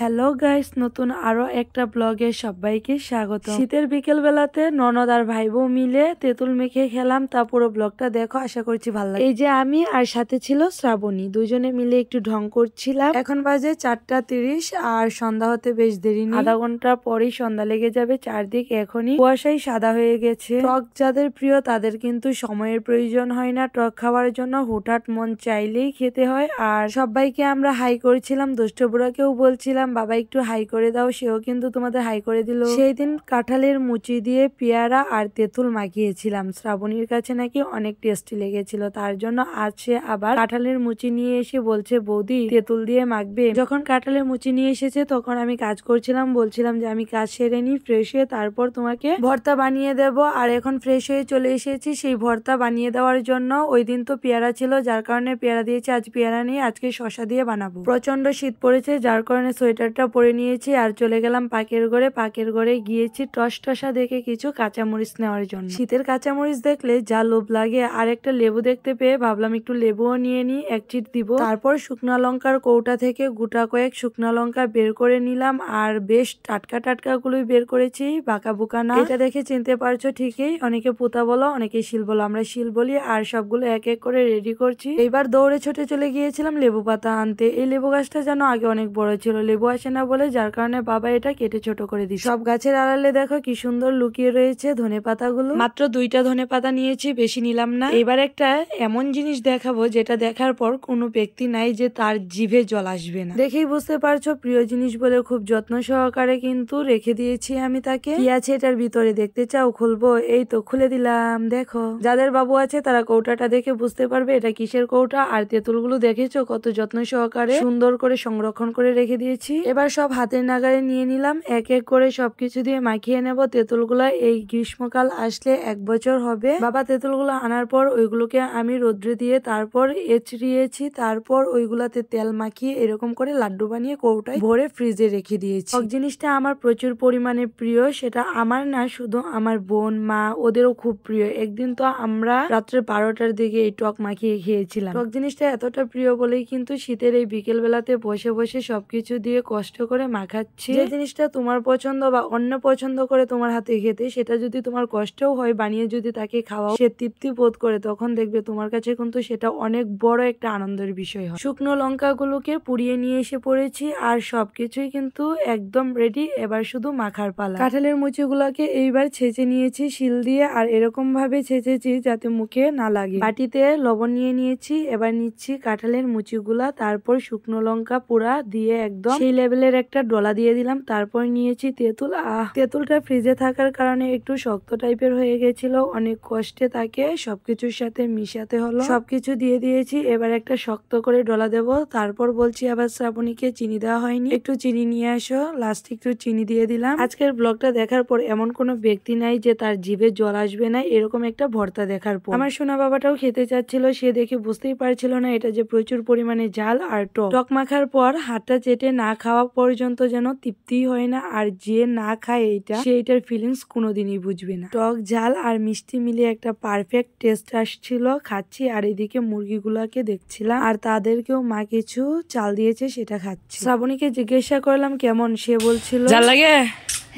Hello guys, নতুন আরো একটা ব্লগে সবাইকে স্বাগত। শীতের বিকেল বেলাতে ননদ আর ভাই বউ মিলে তেঁতুল মেখে খেলাম, তা পুরো ব্লগটা দেখো, আশা করছি ভালো লাগে। এই যে আমি আর সাথে ছিল শ্রাবণী, দুজনে মিলে একটু ঢং করছিলাম। এখন বাজে 4:30 আর সন্ধ্যা হতে বেশ দেরি নেই, আধা ঘন্টা পরেই সন্ধ্যা লেগে যাবে। চারদিক এখনই কুয়াশাই সাদা হয়ে গেছে। টক যাদের প্রিয় তাদের কিন্তু সময়ের প্রয়োজন হয় না টক খাওয়ার জন্য, হুটহাট মন চাইলেই খেতে হয়। আর সবাইকে আমরা হাই করেছিলাম, দুষ্ট বুড়াকেও বলছিলাম বাবা একটু হাই করে দাও, সেও কিন্তু তোমাদের হাই করে দিল। সেই দিন কাঁঠালের মুচি দিয়ে পেয়ারা আর তেঁতুল মাখিয়েছিলাম, শ্রাবণীর কাছে নাকি অনেক টেস্টি লেগেছিল, তার জন্য আজ সে আবার কাঁঠালের মুচি নিয়ে এসে বলছে বৌদি তেঁতুল দিয়ে মাখবে। যখন কাঁঠালের মুচি নিয়ে এসেছে তখন আমি কাজ করছিলাম, বলছিলাম যে আমি কাজ সেরে নি, ফ্রেশ হয়ে তারপর তোমাকে ভর্তা বানিয়ে দেব। আর এখন ফ্রেশ হয়ে চলে এসেছি সেই ভর্তা বানিয়ে দেওয়ার জন্য। ওই দিন তো পেয়ারা ছিল যার কারণে পেয়ারা দিয়েছি, আজ পেয়ারা নেই, আজকে শশা দিয়ে বানাবো। প্রচন্ড শীত পড়েছে যার কারণে সোয়েটারটা পরে নিয়েছি আর চলে গেলাম পাকের ঘরে। পাকের ঘরে গিয়েছি টসটসা দেখে কিছু কাঁচামরিচ নেওয়ার জন্য। শীতের কাঁচামরিচ দেখলে যা লোভ লাগে। আর একটা লেবু দেখতে পেয়ে ভাবলাম একটু লেবুও নিয়ে নি, এক চিট দিব। তারপর শুকনা লঙ্কার কৌটা থেকে গোটা কয়েক শুকনা লঙ্কা বের করে নিলাম, আর বেশ টাটকা টাটকা গুলোই বের করেছি, বাঁকা বুকা না। এটা দেখে চিনতে পারছো ঠিকই, অনেকে পুতা বলো অনেকে শিল বলো, আমরা শিল বলি। আর সবগুলো এক এক করে রেডি করছি। এইবার দৌড়ে ছুটে চলে গিয়েছিলাম লেবু পাতা আনতে। এই লেবু গাছটা যেন আগে অনেক বড় ছিল, লেবু আসে না বলে, যার কারণে বাবা এটা কেটে ছোট করে দিচ্ছে। সব গাছের আড়ালে দেখো কি সুন্দর লুকিয়ে রয়েছে ধনে পাতাগুলো। মাত্র 2টা ধনে পাতা নিয়েছি, বেশি নিলাম না। এবার একটা এমন জিনিস দেখাবো যেটা দেখার পর কোনো ব্যক্তি নাই যে তার জিভে জল আসবে না। দেখেই বুঝতে পারছো প্রিয় জিনিস বলে খুব যত্ন সহকারে কিন্তু রেখে দিয়েছি আমি তাকে। কি আছে এটার ভিতরে দেখতে চাও? খুলবো? এই তো খুলে দিলাম। দেখো, যাদের বাবু আছে তারা কৌটাটা দেখে বুঝতে পারবে এটা কিসের কৌটা। আর তেঁতুলগুলো দেখেছো কত যত্ন সহকারে সুন্দর করে সংরক্ষণ করে রেখে দিয়েছি। এবার সব হাতের নাগারে নিয়ে নিলাম, এক এক করে সবকিছু দিয়ে মাখিয়ে নেব তেঁতুলগুলা। এই গ্রীষ্মকাল আসলে 1 বছর হবে। বাবা তেঁতুলগুলো আনার পর ওইগুলোকে আমি রোদ্রে দিয়ে তারপর এচড়িয়েছি, তারপর ওইগুলাতে তেল মাখিয়ে এরকম করে লাড্ডু বানিয়ে কৌটায় ভরে ফ্রিজে রেখে দিয়েছি। টক জিনিসটা আমার প্রচুর পরিমাণে প্রিয়, সেটা আমার না শুধু আমার বোন মা ওদেরও খুব প্রিয়। একদিন তো আমরা রাত্রে 12টার দিকে এই টক মাখিয়ে খেয়েছিলাম। টক জিনিসটা এতটা প্রিয় বলেই কিন্তু শীতের এই বিকেল বেলাতে বসে বসে সবকিছু দিয়ে কষ্ট করে মাখাচ্ছি। যে জিনিসটা তোমার পছন্দ বা অন্য পছন্দ করে তোমার হাতে খেতে, সেটা যদি তোমার কষ্টও হয় বানিয়ে যদি তাকে খাওয়াও, সে তৃপ্তি বোধ করে, তখন দেখবে তোমার কাছে কিন্তু সেটা অনেক বড় একটা আনন্দের বিষয় হয়। শুকনো লঙ্কাগুলোকে পুড়িয়ে নিয়ে এসে পড়েছি আর সবকিছুই কিন্তু একদম রেডি, এবার শুধু মাখার পালা। কাঁঠালের মুচিগুলোকে এইবার ছেঁচে নিয়েছি শিল দিয়ে, আর এরকম ভাবে ছেঁচেছি যাতে মুখে না লাগে। বাটিতে লবণ নিয়ে নিয়েছি, এবার নিচ্ছি কাঁঠালের মুচিগুলা, তারপর শুকনো লঙ্কা পুরা দিয়ে একদম সেই লেভেলের একটা ডলা দিয়ে দিলাম। তারপর নিয়েছি তেঁতুল। তেঁতুলটা ফ্রিজে থাকার কারণে একটু শক্ত টাইপের হয়ে গেছিল, অনেক কষ্টে তাকে সবকিছুর সাথে মিশাতে হলো। সবকিছু দিয়ে দিয়েছি, এবার একটা শক্ত করে ডলা দেব। তারপর বলছি আবার শ্রাবণীকে চিনি দেওয়া হয়নি, একটু চিনি নিয়ে আসো। লাস্টে একটু চিনি দিয়ে দিলাম। আজকের ব্লগটা দেখার পর এমন কোনো ব্যক্তি নাই যে তার জিভে জল আসবে না এরকম একটা ভর্তা দেখার পর। আমার সোনা বাবাটাও খেতে চাচ্ছিল, সে দেখে বুঝতেই পারছিল না এটা যে প্রচুর পরিমাণে ঝাল আর টক। টক মাখার পর হাতটা চেটে না খাওয়া পর্যন্ত যেন তৃপ্তি হয় না, আর যে না খায় এইটা সেইটার ফিলিংস কোনোদিনই বুঝবে না। টক ঝাল আর মিষ্টি মিলিয়ে একটা পারফেক্ট টেস্ট আসছিল। খাচ্ছি আর এদিকে মুরগিগুলাকে দেখছিলাম, আর তাদেরকেও মা কিছু চাল দিয়েছে সেটা খাচ্ছি। শ্রাবণীকে জিজ্ঞাসা করলাম কেমন, সে বলছিল ঝাল লাগে।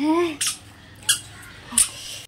হ্যাঁ,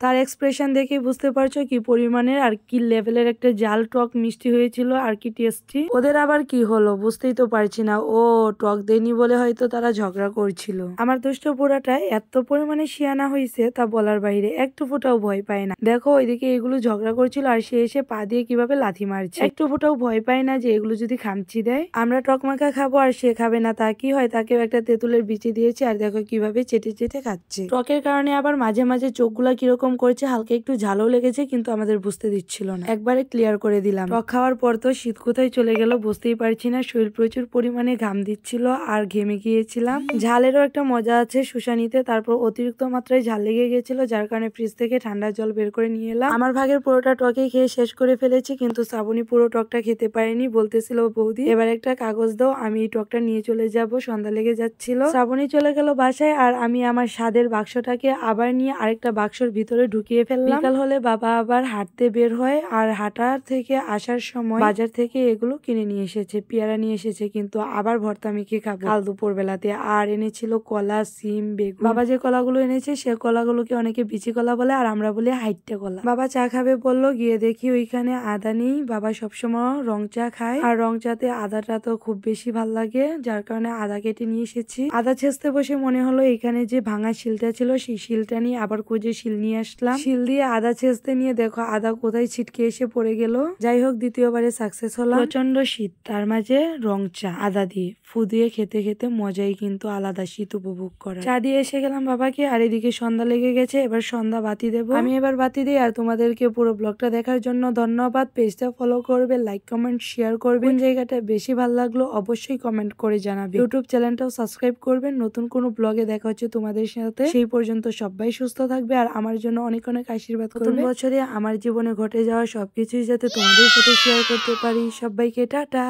তার এক্সপ্রেশন দেখে বুঝতে পারছো কি পরিমাণের আর কি লেভেলের একটা জাল টক মিষ্টি হয়েছিল আর কি টেস্টি। ওদের আবার কি হলো বুঝতেই তো পারছি না, ও টক দেয়নি বলে হয়তো তারা ঝগড়া করছিল। আমার দুষ্ট পোড়াটা এত পরিমাণে শিয়ানা হয়েছে তা বলার বাইরে, একটু ফোটাও ভয় পায় না। দেখো ওইদিকে এগুলো ঝগড়া করছিল আর সে এসে পা দিয়ে কিভাবে লাথি মারছে, একটু ফোটাও ভয় পায় না যে এগুলো যদি খামচি দেয়। আমরা টক মাখা খাবো আর সে খাবে না, তা কি হয়, তাকেও একটা তেঁতুলের বিচি দিয়েছে আর দেখো কিভাবে চেটে চেটে খাচ্ছে। টকের কারণে আবার মাঝে মাঝে চোখগুলা কিরকম করছে, হালকা একটু ঝালও লেগেছে কিন্তু আমাদের বুঝতে দিচ্ছিল না, একবারে ক্লিয়ার করে দিলাম। টক খাওয়ার পর তো শীত কোথায় চলে গেল বুঝতেই পারছি না, শরীর প্রচুর পরিমাণে ঘাম দিচ্ছিল আর ঘেমে গিয়েছিলাম। ঝালেরও একটা মজা আছে শুষানিতে, তারপর অতিরিক্ত মাত্রায় ঝাল লেগে গেছিল যার কারণে ফ্রিজ থেকে ঠান্ডা জল বের করে নিয়ে এলাম। আমার ভাগের পুরোটা টকে খেয়ে শেষ করে ফেলেছি, কিন্তু শ্রাবণী পুরো টকটা খেতে পারেনি, বলতেছিল বৌদি এবার একটা কাগজ দাও, আমি এই টকটা নিয়ে চলে যাব, সন্ধ্যা লেগে যাচ্ছিল। শ্রাবণী চলে গেল বাসায় আর আমি আমার স্বাদের বাক্সটাকে আবার নিয়ে আরেকটা বাক্সর ভিতরে করে ঢুকিয়ে ফেললাম। বিকাল হলে বাবা আবার হাঁটতে বের হয়, আর হাঁটার থেকে আসার সময় বাজার থেকে এগুলো কিনে নিয়ে এসেছে, পেয়ারা নিয়ে এসেছে, কিন্তু আবার ভর্তা মেখে খাবো কাল দুপুর বেলাতে। আর এনেছিল কলা, সিম, বেগুন। বাবা যে কলাগুলো এনেছে সে কলাগুলোকে অনেকে বিচি কলা বলে, আর আমরা বলি হাইটে কলা। বাবা চা খাবে বললো, গিয়ে দেখি ওইখানে আদা নেই। বাবা সবসময় রং চা খায়, আর রং চাতে আদাটা তো খুব বেশি ভাল লাগে, যার কারণে আদা কেটে নিয়ে এসেছি। আদা ছেঁচতে বসে মনে হলো এখানে যে ভাঙা শিলটা ছিল সেই শিলটা নিয়ে আবার খুঁজে শিল নিয়ে আসলাম। শিল দিয়ে আদা ছেঁচতে নিয়ে দেখো আদা কোথায় ছিটকে এসে পড়ে গেল। যাই হোক দ্বিতীয়বারে সাকসেস হলাম। প্রচন্ড শীত, তার মাঝে রং চা আদা দিয়ে ফু দিয়ে খেতে খেতে মজাই কিন্তু আলাদা, শীত উপভোগ করা। চা দিয়ে এসে গেলাম বাবাকে, আর এদিকে সন্ধ্যা লেগে গেছে, এবার সন্ধ্যা বাতি দেবো। আমি এবার বাতি দিই। আর তোমাদেরকে পুরো ব্লগটা দেখার জন্য ধন্যবাদ। পেজটা ফলো করবে, লাইক কমেন্ট শেয়ার করবেন। জায়গাটা বেশি ভালো লাগলো অবশ্যই কমেন্ট করে জানাবে। ইউটিউব চ্যানেলটাও সাবস্ক্রাইব করবেন। নতুন কোনো ব্লগে দেখা হচ্ছে তোমাদের সাথে। সেই পর্যন্ত সবাই সুস্থ থাকবে, আর আমার জন্য অনেক অনেক আশীর্বাদ করবে। নতুন বছরে আমার জীবনে ঘটে যাওয়া সবকিছুই যাতে তোমাদের সাথে শেয়ার করতে পারি। সবাইকে টাটা।